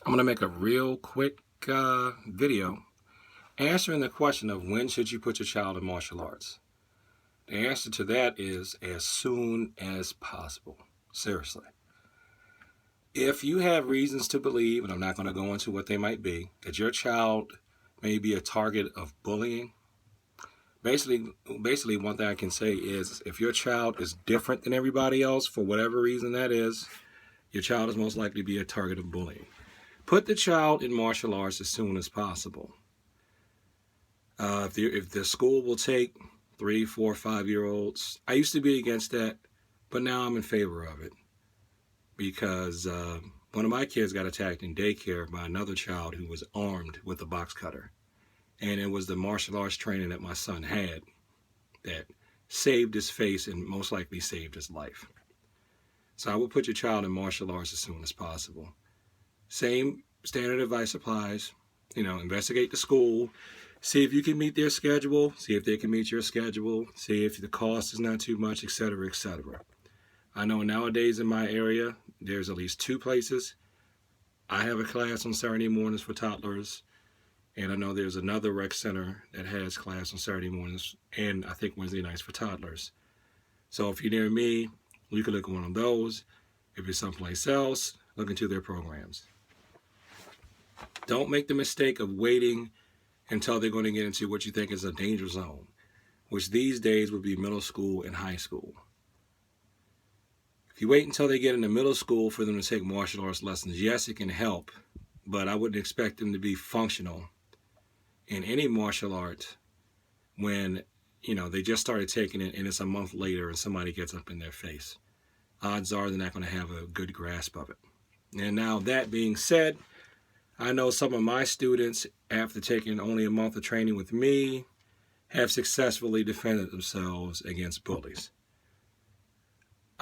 I'm going to make a real quick video answering the question of when should you put your child in martial arts. The answer to that is as soon as possible. Seriously. If you have reasons to believe, and I'm not going to go into what they might be, that your child may be a target of bullying, basically one thing I can say is if your child is different than everybody else, for whatever reason that is, your child is most likely to be a target of bullying. Put the child in martial arts as soon as possible. If the school will take 3, 4, 5-year-olds, I used to be against that, but now I'm in favor of it because one of my kids got attacked in daycare by another child who was armed with a box cutter. And it was the martial arts training that my son had that saved his face and most likely saved his life. So I would put your child in martial arts as soon as possible. Same standard advice applies. Investigate the school. See if you can meet their schedule. See if they can meet your schedule. See if the cost is not too much, etc., etc. I know nowadays in my area, there's at least 2 places. I have a class on Saturday mornings for toddlers. And I know there's another rec center that has class on Saturday mornings and I think Wednesday nights for toddlers. So if you're near me, you can look at one of those. If you're someplace else, look into their programs. Don't make the mistake of waiting until they're going to get into what you think is a danger zone, which these days would be middle school and high school. If you wait until they get into middle school for them to take martial arts lessons, yes, it can help, but I wouldn't expect them to be functional in any martial art when they just started taking it and it's a month later and somebody gets up in their face. Odds are they're not going to have a good grasp of it. And now that being said, I know some of my students, after taking only a month of training with me, have successfully defended themselves against bullies.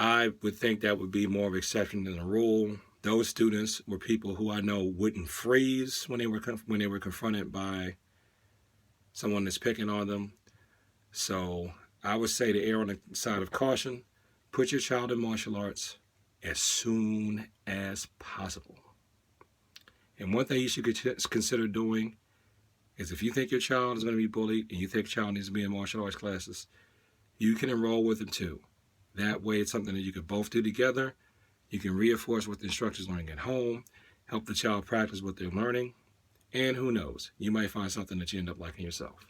I would think that would be more of an exception than a rule. Those students were people who I know wouldn't freeze when they were confronted by someone that's picking on them. So I would say to err on the side of caution, put your child in martial arts as soon as possible. And one thing you should consider doing is if you think your child is going to be bullied and you think your child needs to be in martial arts classes, you can enroll with them too. That way it's something that you can both do together. You can reinforce what the instructor is learning at home, help the child practice what they're learning, and who knows, you might find something that you end up liking yourself.